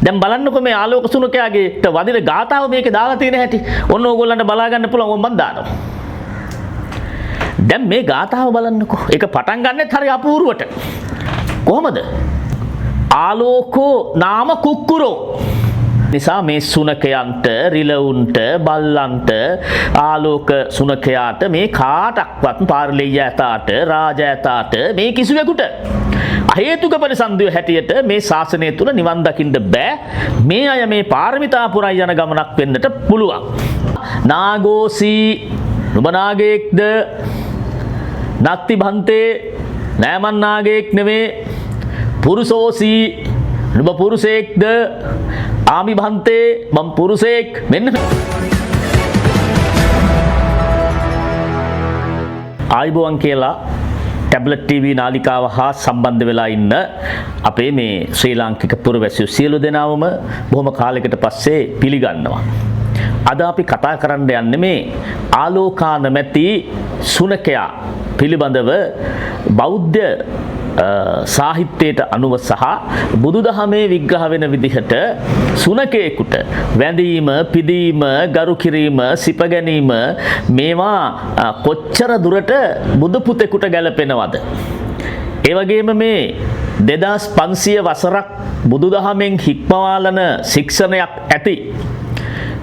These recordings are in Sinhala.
දැන් බලන්නකො මේ ආලෝක සුනකයාගේට වදින ගාතාව මේකේ දාලා තියෙන හැටි. ඔන්න ඕගොල්ලන්ට බලා ගන්න පුළුවන් මම දානවා. දැන් මේ ගාතාව බලන්නකො. ඒක පටන් ගන්නෙත් හරි අපූර්වට. කොහමද? ආලෝකෝ නාම කුක්කුරෝ. නිසා මේ සුනකයන්ට, රිලවුන්ට, බල්ලන්ට, ආලෝක සුනකයාට මේ කාටක්වත් පාර්ලිය ඇතාට, රාජ ඇතාට මේ කිසිවෙකුට අහේතුක පරිසන්දිය හැටියට මේ ශාසනය තුල නිවන් දකින්න බෑ. මේ අය මේ පාරමිතා පුරයි යන ගමනක් වෙන්නට පුළුවන්. නාගෝසී නුඹ නාගයෙක්ද? නත්ති භන්තේ නෑ මන් නාගයෙක් නෙවේ. පුරුෂෝසී නුඹ පුරුෂයෙක්ද? ආමි භන්තේ මම පුරුෂයෙක්. මෙන්න ආයිබෝවන් කියලා ටැබ්ලට් ටීවී නාලිකාව හා සම්බන්ධ වෙලා ඉන්න අපේ මේ ශ්‍රී ලාංකික පුරවැසියෝ සියලු දෙනාවම බොහොම කාලයකට පස්සේ පිළිගන්නවා. අද අපි කතා කරන්න යන්නේ මේ ආලෝකා නැමැති සුනකයා පිළිබඳව බෞද්ධ සාහිත්‍යයට අනුව සහ බුදුදහමේ විග්‍රහ වෙන විදිහට සුනකයෙකුට වැඳීම, පිදීම, ගරු කිරීම, සිප ගැනීම මේවා කොච්චර දුරට බුදු පුතෙකුට ගැලපෙනවද? ඒ වගේම මේ 2500 වසරක් බුදුදහමෙන් හික්මවාලන ශික්ෂණයක් ඇති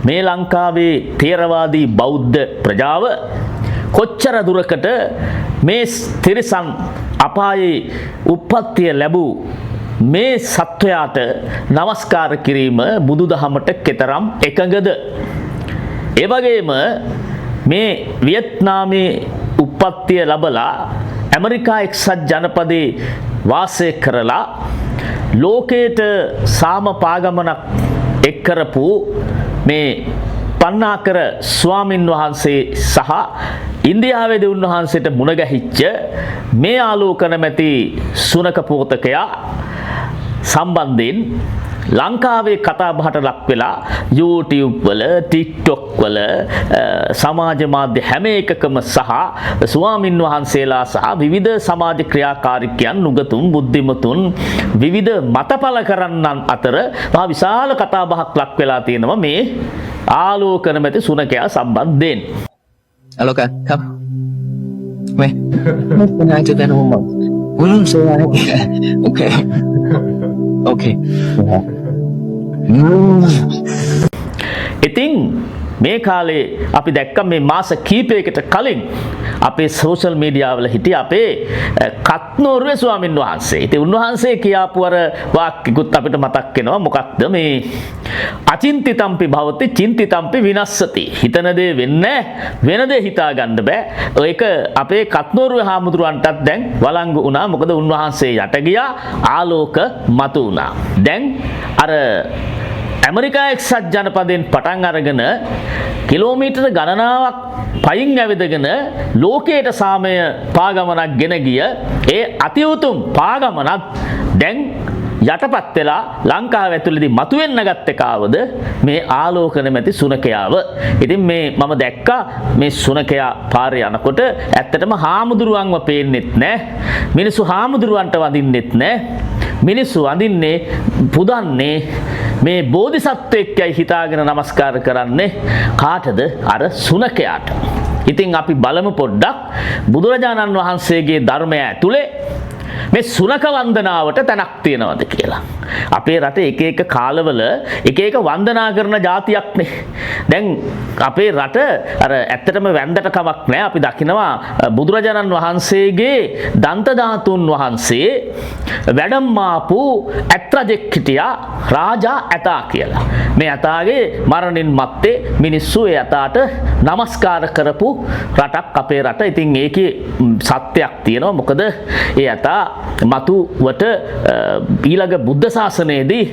මේ ලංකාවේ තේරවාදී බෞද්ධ ප්‍රජාව කොච්චර දුරකට මේ තිරිසන් අපායේ උප්පත්තිය ලැබූ මේ සත්වයාට නමස්කාර කිරීම බුදුදහමට කෙතරම් එකඟද? ඒ වගේම මේ වියට්නාමේ උප්පත්තිය ලැබලා ඇමරිකා එක්සත් ජනපදයේ වාසය කරලා ලෝකයට සාම පාගමනක් එක් කරපු මේ පන්නාකර ස්වාමින් වහන්සේ සහ ඉන්දියාවේදී උන්වහන්සේට මුණ ගැහිච්ච මේ ආලෝක නැමැති සුනක පෝතකයා සම්බන්ධයෙන් ලංකාවේ කතා බහට ලක් වෙලා YouTube වල, TikTok වල, සමාජ මාධ්‍ය හැම එකකම සහ ස්වාමින් වහන්සේලා සහ විවිධ සමාජ ක්‍රියාකාරිකයන්, නුගතුන්, බුද්ධිමතුන්, විවිධ මතපල කරන්නන් අතර මහා විශාල කතා බහක් ලක් වෙලා තියෙනවා මේ ආලෝක නැමැති සුනකයා සම්බන්ධයෙන්. Aloka, come. Wait. Can I do that homework? Wouldn't say okay. Okay. ඉතින් මේ කාලේ අපි දැක්ක මේ මාස කීපයකට කලින් අපේ සෝෂල් මීඩියා වල හිටිය අපේ කත්නෝරුවේ ස්වාමින් වහන්සේ. ඉතින් උන්වහන්සේ කියාපු අර වාක්‍යකුත් අපිට මතක් වෙනවා. මොකක්ද මේ? අචින්තිතම්පි භවති චින්තිතම්පි විනස්සති. හිතන දේ වෙන්නේ වෙන දේ හිතා ගන්න බෑ. ඒක අපේ කත්නෝරුවේ හාමුදුරුවන්ටත් දැන් වළංගු වුණා. මොකද උන්වහන්සේ යට ගියා, ආලෝක මතු වුණා. දැන් අර ඇමරිකා එක්සත් ජනපදයෙන් පටන් අරගෙන කිලෝමීටර ගණනාවක් පයින් ඇවිදගෙන ලෝකයට සාමය පාගමනක් ගෙන ගිය ඒ අති උතුම් පාගමනක් දැන් යටපත් වෙලා ලංකාව ඇතුළේදී මතුවෙන්න ගත්තේ කාවද? මේ ආලෝක නැමැති සුනකයාව. ඉතින් මේ මම දැක්කා මේ සුනකයා පාරේ යනකොට ඇත්තටම හාමුදුරුවන්ව පේන්නෙත් නැහැ. මිනිස්සු හාමුදුරුවන්ට වඳින්නෙත් නැහැ. මිනිස්සු වඳින්නේ පුදන්නේ මේ බෝධිසත්වයෙක්යි හිතාගෙන නමස්කාර කරන්නේ කාටද? අර සුනකයාට. ඉතින් අපි බලමු පොඩ්ඩක් බුදුරජාණන් වහන්සේගේ ධර්මය ඇතුලේ මේ සුනක වන්දනාවට තැනක් තියෙනවද කියලා. අපේ රටේ එක එක කාලවල එක එක වන්දනා කරන જાතියක්නේ. දැන් අපේ රට අර ඇත්තටම වැන්දට කමක් නැහැ. අපි දකිනවා බුදුරජාණන් වහන්සේගේ දන්ත ධාතුන් වහන්සේ වැඩම්මාපු ඇත්රජෙක් හිටියා රාජා ඇතා කියලා. මේ ඇතාගේ මරණින් මත්තේ මිනිස්සු ඒ ඇතාට නමස්කාර කරපු රටක් අපේ රට. ඉතින් ඒකේ සත්‍යයක් තියෙනවා. මොකද ඒ ඇතා මතුවට ඊළඟ බුද්ධ ශාසනයේදී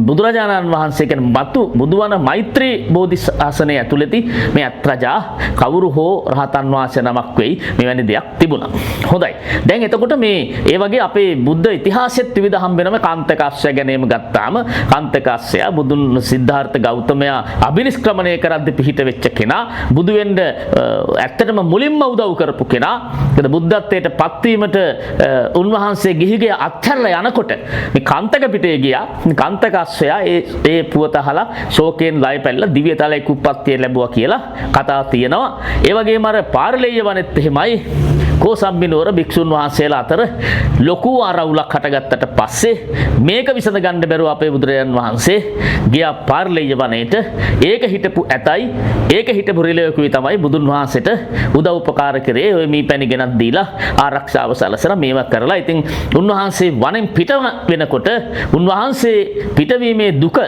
බුදුරජාණන් වහන්සේ කියන්නේ මතු බුදුවන මෛත්‍රී බෝධි ශාසනය ඇතුළතදී මේ අත්‍රජා කවුරු හෝ රහතන් වහන්සේ නමක් වෙයි මෙවැනි දෙයක් තිබුණා. හොඳයි. දැන් එතකොට මේ ඒ වගේ අපේ බුද්ධ ඉතිහාසෙත් විවිධ හම්බ වෙනම කාන්තකාශ්‍ය ගැනීම ගත්තාම කාන්තකාශ්‍ය බුදුන් සිද්ධාර්ථ ගෞතමයා අභිනිෂ්ක්‍රමණය කරද්දී පිහිට වෙච්ච කෙනා, බුදු වෙන්න ඇත්තටම මුලින්ම උදව් කරපු කෙනා. ඒකද බුද්ධත්වයට පත්වීමට උන්වහන්සේ ගිහිගේ අත්හැරලා යනකොට මේ කන්තක පිටේ ගියා. කන්තක අස්සයා ඒ පුවත අහලා ශෝකයෙන් ලය පැල්ලලා දිව්‍ය තලයක උප්පත්තිය ලැබුවා කියලා කතා තියෙනවා. ඒ වගේම අර පාරලෙය්‍ය වනෙත් එහෙමයි. කෝසම්බිනුවර භික්ෂුන් වහන්සේලා අතර ලොකු ආරවුලක් හටගත්තට පස්සේ මේක විසඳ ගන්න බැරුව අපේ බුදුරජාන් වහන්සේ ගියා පාරලෙය්‍ය වනයේට. ඒක හිටපු ඇතයි ඒක හිටපු රිලෙවකුයි තමයි බුදුන් වහන්සේට උදව් උපකාර කරේ. ඔය මේ පැණි ගෙනත් දීලා ආරක්ෂාව සැලසලා මේවා කරලා. ඉතින් උන්වහන්සේ වනෙන් පිට වෙනකොට උන්වහන්සේ පිටවීමේ දුක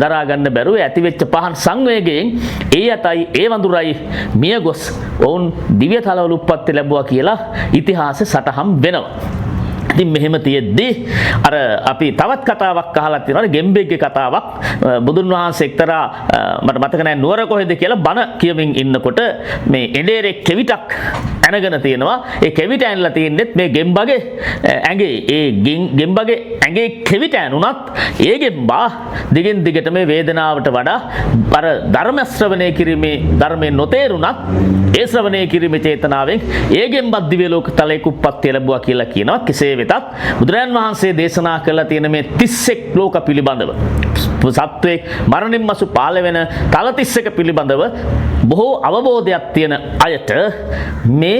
දරා ගන්න බැරුව ඇතිවෙච්ච පහන් සංවේගයෙන් ඒ යතයි ඒ වඳුරයි මිය ගොස් ඔවුන් දිව්‍ය තලවල උප්පත්ති ලැබුවා කියලා ඉතිහාසෙ සටහන් වෙනවා. ඉතින් මෙහෙම තියෙද්දී අර අපි තවත් කතාවක් අහලා තියෙනවා ගෙම්බෙක්ගේ කතාවක්. බුදුන් වහන්සේ එක්තරා මට මතක නැහැ නුවර කොහෙද කියලා බණ කියමින් ඉන්නකොට මේ එඬේරේ කෙවිතක් ඇනගෙන තියෙනවා. ඒ කෙවිත ඇනලා තියෙන්නේත් මේ ගෙම්බගේ ඇඟේ. ඒ ගෙම්බගේ ඇඟේ කෙවිත ඇනුණත් ඒ ගෙම්බා දිගින් දිගට මේ වේදනාවට වඩා අර ධර්ම ශ්‍රවණය කිරීමේ ධර්මයෙන් නොතේරුණත් ඒ ශ්‍රවණය කිරීමේ චේතනාවෙන් ඒ ගෙම්බත් දිව්‍ය ලෝක තලයක උප්පත්තිය ලැබුවා කියලා කියනවා. කෙසේ වෙතත් බුදුරජාන් වහන්සේ දේශනා කළා තියෙන මේ 31 ලෝක පිළිබඳව සත්වයේ මරණින් මසු පාළ වෙන තල 31 පිළිබඳව බොහෝ අවබෝධයක් තියෙන අයට මේ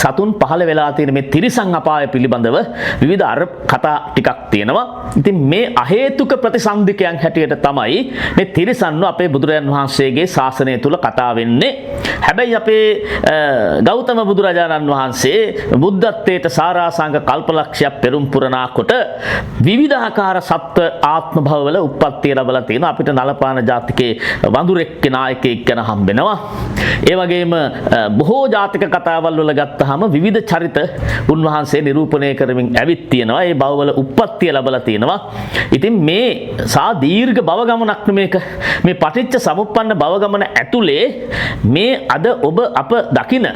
සතුන් පහළ වෙලා තියෙන මේ තිරිසන් අපාය පිළිබඳව විවිධ අර කතා ටිකක් තියෙනවා. ඉතින් මේ අහේතුක ප්‍රතිසන්දිකයන් හැටියට තමයි මේ තිරිසන්ව අපේ බුදුරජාන් වහන්සේගේ ශාසනය තුල කතා වෙන්නේ. හැබැයි අපේ ගෞතම බුදුරජාණන් වහන්සේ බුද්ධත්වයට සාරාංශක කල්පලක්ෂයක් පෙරම් පුරනා කොට විවිධාකාර සත්ව ආත්ම භවවල උප්පත්තිය ලැබලා තියෙනවා. අපිට නලපාන ජාතිකේ වඳුරෙක් නායකයෙක් ගැන හම්බෙනවා. ඒ වගේම බොහෝ ජාතික කතාවල් වල ගත්තාම විවිධ චරිත උන්වහන්සේ නිරූපණය කරමින් ඇවිත් තියෙනවා. ඒ භවවල උප්පත්තිය ලැබලා තියෙනවා. ඉතින් මේ සා දීර්ඝ භව ගමනක් මේක. මේ පටිච්ච සමුප්පන්න භව ගමන ඇතුලේ මේ අද ඔබ අප දකින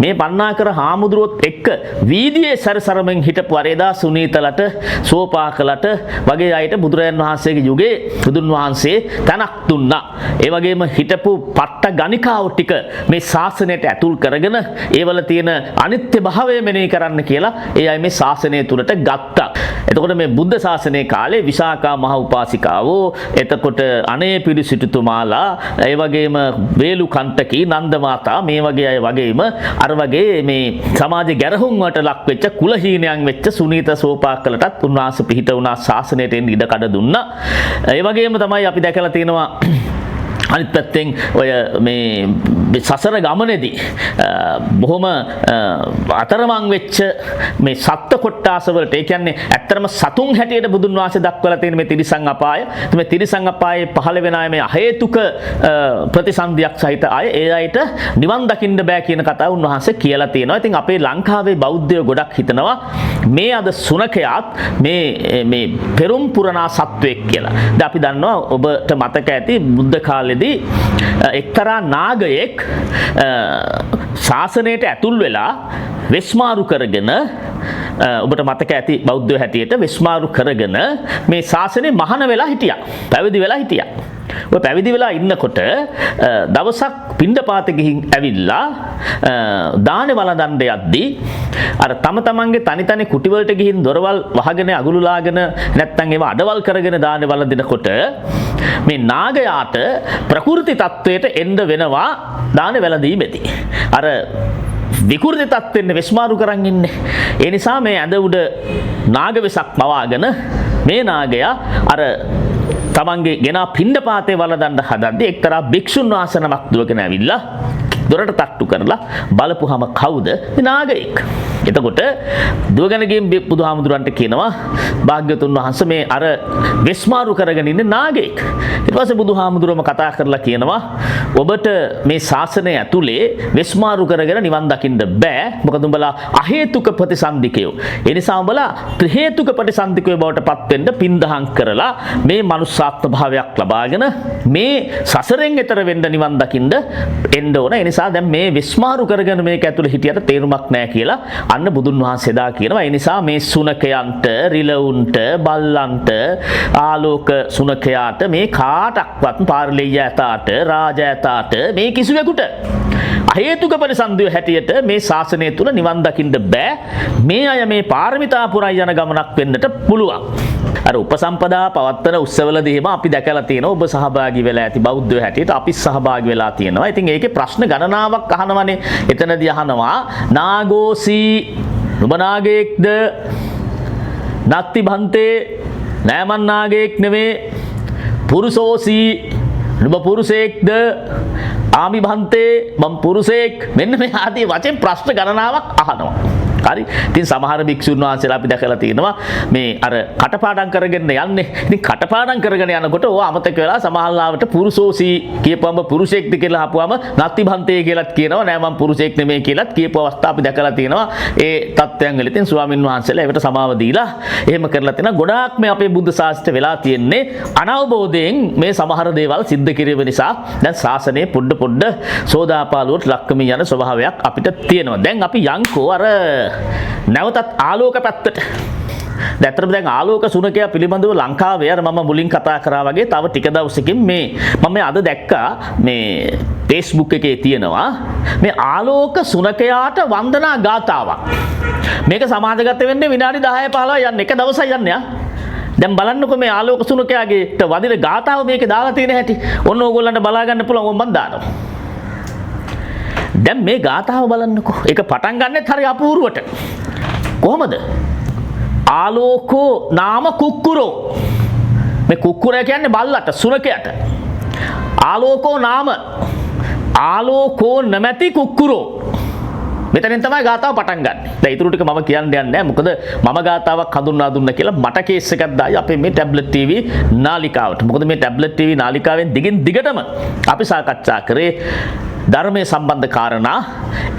මේ පන්නාකර හාමුදුරුවොත් එක්ක වීදියේ සැරසරමින් හිටපු අරේදා සුනීතලට සෝපාකලට වගේ අයට බුදුරජාන් වහන්සේගේ යුගයේ බුදුන් වහන්සේ තනක් දුන්නා. ඒ වගේම හිටපු පට්ට ගණිකාව ටික මේ ශාසනයට ඇතුල් කරගෙන ඒවල තියෙන අනිත්‍ය භාවය මෙනෙහි කරන්න කියලා ඒ අය මේ ශාසනය තුලට ගත්තා. එතකොට මේ බුද්ධ ශාසනයේ කාලේ විශාකා මහ උපාසිකාවෝ, එතකොට අනේපිරි සිටුතුමාලා, ඒ වගේම වේලුකන්ටකී නන්ද මාතා මේ වගේ අය වගේම අර වගේ මේ සමාජයේ ගැරහුම් වලට ලක් වෙච්ච කුලහීනයන් වෙච්ච සුනීත සෝපාකලටත් උන්වහන්සේ පිහිට වුණා, ශාසනයට එන්න ඉඩ කඩ දුන්නා. ඒ වගේම තමයි අපි දැකලා තියෙනවා අනිත් පැත්තෙන් ඔය මේ සසර ගමනේදී බොහොම අතරමං වෙච්ච මේ සත්ත්ව කොට්ටාස වලට, ඒ කියන්නේ ඇත්තටම සතුන් හැටියට බුදුන් වහන්සේ දක්වලා තියෙන මේ තිරිසන් අපාය, මේ තිරිසන් අපායේ පහළ වෙන අය මේ අහේතුක ප්‍රතිසන්දියක් සහිත අය, ඒ අයට නිවන් දකින්න බෑ කියන කතාව උන්වහන්සේ කියලා තියෙනවා. ඉතින් අපේ ලංකාවේ බෞද්ධයෝ ගොඩක් හිතනවා මේ අද සුනකයාත් මේ පෙරම් පුරනා සත්වෙක් කියලා. දැන් අපි දන්නවා ඔබට මතක ඇති බුද්ධ කාලේ එක්තරා නාගයෙක් ශාසනයට ඇතුල් වෙලා වෙස්මාරු කරගෙන, ඔබට මතක ඇති බෞද්ධ හැටියට වෙස්මාරු කරගෙන මේ ශාසනය මහාන වෙලා හිටියා, පැවිදි වෙලා හිටියා. ඔය පැවිදි වෙලා ඉන්නකොට දවසක් පිණ්ඩපාත ගිහින් ඇවිල්ලා දානේ වළඳන්න යද්දී අර තම තමන්ගේ තනි කුටි වලට ගිහින් දොරවල් වහගෙන අගුලුලාගෙන නැත්තම් ඒවා අඩවල් කරගෙන දානේ වළඳිනකොට මේ නාගයාට ප්‍රකෘති තත්වයට එන්න වෙනවා දානේ වැළඳීමේදී. අර විකෘති තත්වෙන්න වෙස්මාරු කරන් ඉන්නේ. ඒ නිසා මේ ඇඳ උඩ නාග වෙසක් මවාගෙන මේ නාගයා අර තමන්ගේ ගෙනා පිණ්ඩපාතේ වළඳන්න හදද්දී එක්තරා භික්ෂුන් වහන්සේ නමක් දුවගෙන ඇවිල්ලා දොරට තට්ටු කරලා බලපුවාම කවුද? මේ නාගයෙක්. එතකොට දුවගෙන ගිහින් බුදුහාමුදුරන්ට කියනවා භාග්‍යතුන් වහන්සේ මේ අර වෙස්මාරු කරගෙන ඉන්නේ නාගයෙක්. ඊට පස්සේ බුදුහාමුදුරම කතා කරලා කියනවා ඔබට මේ ශාසනය ඇතුලේ වෙස්මාරු කරගෙන නිවන් දකින්න බෑ. මොකද උඹලා අහේතුක ප්‍රතිසන්දිකයෝ. ඒ නිසා උඹලා ත්‍රි හේතුක ප්‍රතිසන්දිකයෝ බවට පත් වෙන්න පින්දහම් කරලා මේ මනුස්සාත්ම භාවයක් ලබාගෙන මේ සසරෙන් එතර වෙන්න නිවන් දකින්න එන්න ඕන. ඒ නිසා දැන් මේ වෙස්මාරු කරගෙන මේක ඇතුලේ හිටියට තේරුමක් නැහැ කියලා අන්න බුදුන් වහන්සේ දා කියනවා. ඒ නිසා මේ සුනකයන්ට, රිලවුන්ට, බල්ලන්ට, ආලෝක සුනකයාට මේ කාටක්වත් පාරලෙය ඇතාට, රාජ ඇතාට මේ කිසිවෙකුට අහේතුක පරිසන්දිය හැටියට මේ ශාසනය තුල නිවන් දකින්න බෑ. මේ අය මේ පාරමිතා පුරා යන ගමනක් වෙන්නට පුළුවන්. අර උපසම්පදා පවත්වන උත්සවවලදී අපි දැකලා තියෙනවා ඔබ සහභාගී වෙලා ඇති බෞද්ධයෝ හැටියට අපි සහභාගී වෙලා තියෙනවා. ඉතින් ඒකේ ප්‍රශ්න ගණනාවක් අහනවනේ. එතනදී අහනවා නාගෝසි නුඹ නාගයෙක්ද? නත්ති භන්තේ නෑමන් නාගයෙක් නෙවේ. පුරුෂෝසි නුඹ පුරුෂයෙක්ද? ආමි භන්තේ මම පුරුෂයෙක්. මෙන්න මේ ආදී වචෙන් ප්‍රශ්න ගණනාවක් අහනවා. හරි. ඉතින් සමහර භික්ෂුන් වහන්සේලා අපි දැකලා තියෙනවා මේ අර කටපාඩම් කරගෙන යන්නේ. ඉතින් කටපාඩම් කරගෙන යනකොට ඕවා අමතක වෙලා සමහරවිට පුරුෂෝසි කියපුවම පුරුෂයෙක්ද කියලා අහපුවම නත්ති භන්තේ කියලාත් කියනවා. නෑ මම පුරුෂයෙක් නෙමෙයි කියලාත් කියපු අවස්ථා අපි දැකලා තියෙනවා. ඒ තත්ත්වයන් වල ඉතින් ස්වාමින් වහන්සේලා ඒකට සමාව දීලා එහෙම කරලා තියෙනවා. ගොඩාක් මේ අපේ බුද්ධ ශාස්ත්‍රය වෙලා තියෙන්නේ අනවබෝධයෙන් මේ සමහර දේවල් සිද්ධ කිරීම නිසා දැන් ශාසනය පොඩ සෝදාපාලුවට ලක්කමින් යන ස්වභාවයක් අපිට තියෙනවා. දැන් අපි යන්කෝ අර නැවතත් ආලෝක පැත්තට. දැන් දැන් ආලෝක සුනකයා පිළිබඳව ලංකාවේ අර මම මුලින් කතා කරා වගේ තව ටික දවසකින් මම අද දැක්කා මේ Facebook එකේ තියෙනවා මේ ආලෝක සුනකයාට වන්දනා ගාථාවක්. මේක සමාජගත වෙන්නේ විනාඩි 10-15 යන්නේ එක දවසක් යන්නේ. දැන් බලන්නකො මේ ආලෝක සුනකයාගේට වදින ගාථාව මේකේ දාලා තියෙන හැටි. ඔන්න ඕගොල්ලන්ට බලා ගන්න පුළුවන් මම දානවා. දැන් මේ ගාථාව බලන්නකෝ. ඒක පටන් ගන්නෙත් හරි අපූර්වට. කොහමද? ආලෝකෝ නාම කුක්කුරෝ. මේ කුක්කුරයා කියන්නේ බල්ලට සුනකයට. ආලෝකෝ නාම ආලෝකෝ නැමැති කුක්කුරෝ. මෙතනින් තමයි ගාථාව පටන් ගන්න. දැන් ඊටු ටික මම කියන්න යන්නේ නැහැ. මොකද මම ගාථාවක් හඳුන්වා දුන්නා කියලා මට කේස් එකක් දායි අපේ මේ ටැබ්ලට් TV නාලිකාවට. මොකද මේ ටැබ්ලට් TV නාලිකාවෙන් දිගින් දිගටම අපි සාකච්ඡා කරේ ධර්මයේ සම්බන්ධ කාරණා.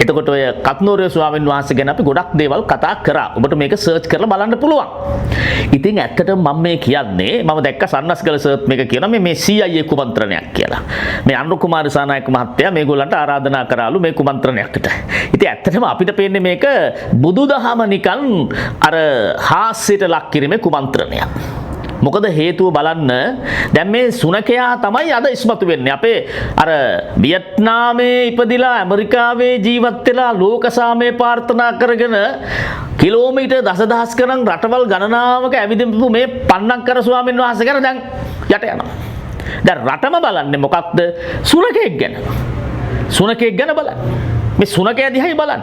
එතකොට ඔය කත්නෝරිය ස්වාමීන් වහන්සේ ගැන අපි ගොඩක් දේවල් කතා කරා. ඔබට මේක සර්ච් කරලා බලන්න පුළුවන්. ඉතින් ඇත්තටම මම මේ කියන්නේ මම දැක්ක සන්නස්ගල සර්ච් මේක කියනවා මේ CIA කුමන්ත්‍රණයක් කියලා. මේ අනුර කුමාර සානායක මහත්තයා මේගොල්ලන්ට ආරාධනා කරාලු මේ කුමන්ත්‍රණයකට. ඉතින් ඇත්තටම අපිට පේන්නේ මේක බුදුදහම නිකන් අර හාස්‍යයට ලක් කිරීමේ කුමන්ත්‍රණයක්. මොකද හේතුව බලන්න දැන් මේ සුනකයා තමයි අද ඉස්මතු වෙන්නේ. අපේ අර වියට්නාමේ ඉපදිලා ඇමරිකාවේ ජීවත් වෙලා ලෝක සාමය ප්‍රාර්ථනා කරගෙන කිලෝමීටර් දසදහස් ගණන් රටවල් ගණනාවක ඇවිදින්පු මේ පන්නක්කර ස්වාමීන් වහන්සේ ගැන දැන් යට යනවා. දැන් රටම බලන්නේ මොකක්ද? සුනකෙක් ගැන. සුනකෙක් ගැන බලන්න. මේ සුනකයා දිහායි බලන්න.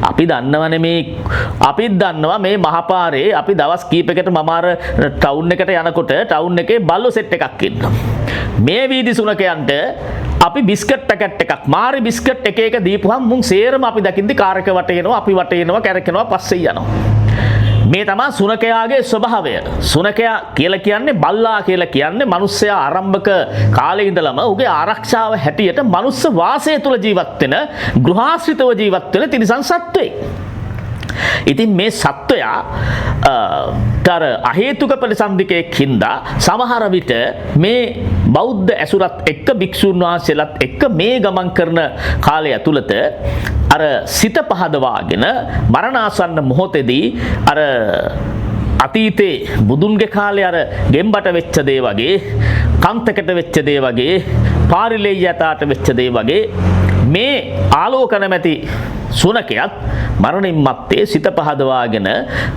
අපි දන්නවනේ අපිත් දන්නවා මේ මහපාරේ අපි දවස් කීපයකට මම අර ටවුන් එකට යනකොට ටවුන් එකේ බල්ලෝ සෙට් එකක් ඉන්නවා. මේ වීදි සුනකයන්ට අපි බිස්කට් පැකට් එකක් මාරි බිස්කට් එක එක දීපුවම මුන් සේරම අපි දකින්දි කාර් එක වටේනවා අපි වටේනවා කැරකෙනවා පස්සේ යනවා. මේ තමයි සුනකයාගේ ස්වභාවය. සුනකයා කියලා කියන්නේ බල්ලා කියලා කියන්නේ මිනිස්සයා ආරම්භක කාලේ ඉඳලම උගේ ආරක්ෂාව හැටියට මනුස්ස වාසය තුල ජීවත් වෙන ගෘහාශ්‍රිතව ජීවත් වෙන තිරිසන් සත්වෙක්. ඉතින් මේ සත්වයා තර අහේතුක ප්‍රතිසන්දිකයෙක් හින්දා සමහර විට මේ බෞද්ධ ඇසුරත් එක්ක භික්ෂුන් වහන්සේලාත් එක්ක මේ ගමන් කරන කාලය ඇතුළත අර සිත පහදවාගෙන මරණාසන්න මොහොතේදී අර අතීතේ බුදුන්ගේ කාලේ අර ගෙම්බට වෙච්ච දේ වගේ කන්තකට වෙච්ච දේ වගේ පාරිලෙය්‍යතාට වෙච්ච දේ වගේ මේ ආලෝක නැමැති සුනකයත් මරණින් මත්තේ සිත පහදවාගෙන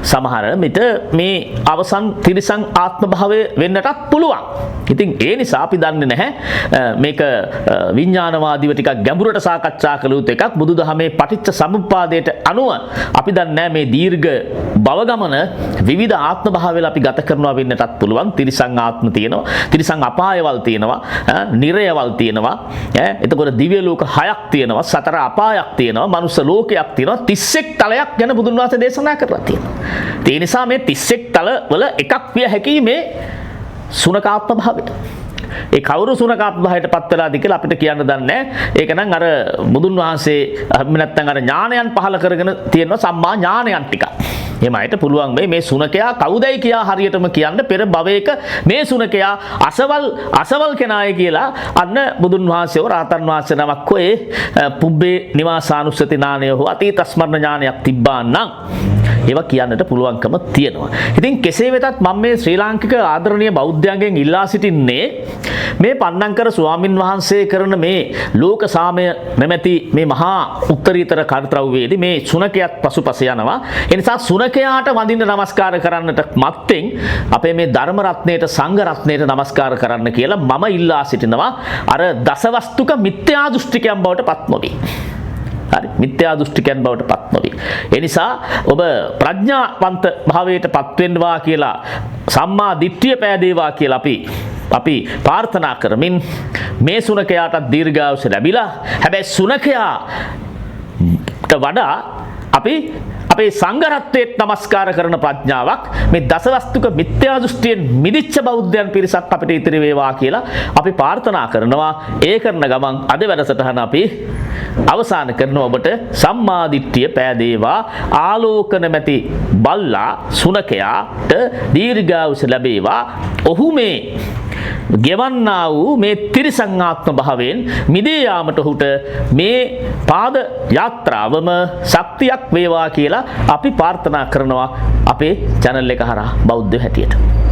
සමහර විට මේ අවසන් තිරිසන් ආත්ම භාවය වෙන්නටත් පුළුවන්. ඉතින් ඒ නිසා අපි දන්නේ නැහැ මේක විඥානවාදීව ටිකක් ගැඹුරට සාකච්ඡා කළ යුතු එකක්. බුදුදහමේ පටිච්ච සමුප්පාදයට අනුව අපි දන්නේ මේ දීර්ඝ භව ගමන විවිධ ආත්ම භාවවල අපි ගත කරනවා වෙන්නටත් පුළුවන්. තිරිසන් ආත්ම තියෙනවා, තිරිසන් අපායවල තියෙනවා, නිරයවල තියෙනවා. එතකොට දිව්‍ය ලෝක 6ක් තියෙනවා, සතර අපායක් තියෙනවා, මනුස්ස ලෝකයක් තියෙනවා, 31 තලයක් ගැන බුදුන් වහන්සේ දේශනා කරලා තියෙනවා. ඒ නිසා මේ 31 තල වල එකක් විය හැකි මේ සුනකාත්ම භාවයට. ඒ කවුරු සුනකාත්ම භාවයට පත් වෙලාද කියලා අපිට කියන්න දන්නේ නැහැ. ඒක නම් අර බුදුන් වහන්සේ නැත්නම් අර ඥානයන් පහල කරගෙන තියෙනවා සම්මා ඥානයන් ටික. එහෙමයිට පුළුවන් මේ සුනකයා කවුදයි කියා හරියටම කියන්න පෙර භවයක මේ සුනකයා අසවල් කෙනාය කියලා අන්න බුදුන් වහන්සේව රාතන් වහන්සේ නමක් ඔය පුබ්බේ නිවාසානුස්සති ඥානය හෝ අතීත ස්මරණ ඥානයක් තිබ්බා නම් ඒවා කියන්නට පුළුවන්කම තියෙනවා. ඉතින් කෙසේ වෙතත් මම මේ ශ්‍රී ලාංකික ආදරණීය බෞද්ධයන්ගෙන් ඉල්ලා සිටින්නේ මේ පන්නංකර ස්වාමින් වහන්සේ කරන මේ ලෝක සාමය නැමැති මේ මහා උත්තරීතර කාර්යද්‍රව්‍යයේදී මේ සුනකයත් පසුපස යනවා. ඒ නිසා සුනකයාට වඳින්න නමස්කාර කරන්නට මත්තෙන් අපේ මේ ධර්ම රත්නයට සංඝ රත්නයට නමස්කාර කරන්න කියලා මම ඉල්ලා සිටිනවා. අර දසවස්තුක මිත්‍යා දෘෂ්ටිකයන් බවට පත් නොවි. හරි මිත්‍යා දෘෂ්ටිකයන් බවට පත් නොවි. ඒ නිසා ඔබ ප්‍රඥාවන්ත භාවයට පත් වෙන්නවා කියලා සම්මා දිට්ඨිය පෑදේවා කියලා අපි ප්‍රාර්ථනා කරමින් මේ සුනකයාට දීර්ඝායුෂ ලැබිලා හැබැයි සුනකයාට වඩා අපි අපේ සංඝ රත්නයට නමස්කාර කරන ප්‍රඥාවක් මේ දසවස්තුක මිත්‍යා දෘෂ්ටියෙන් මිදිච්ච බෞද්ධයන් පිරිසක් අපිට ඉතිරි වේවා කියලා අපි ප්‍රාර්ථනා කරනවා. ඒ කරන ගමන් අද වැඩසටහන අපි අවසන් කරනවා. ඔබට සම්මා දිට්ඨිය පෑදේවා. ආලෝක නැමැති බල්ලා සුනකයාට දීර්ඝායුෂ ලැබේවා. ඔහු මේ ගෙවන්නා වූ මේ තිරිසංආත්ම භාවයෙන් මිදී යාමට ඔහුට මේ පාද යාත්‍රාවම ශක්තියක් වේවා කියලා අපි ප්‍රාර්ථනා කරනවා අපේ channel එක හරහා බෞද්ධ හැටියට.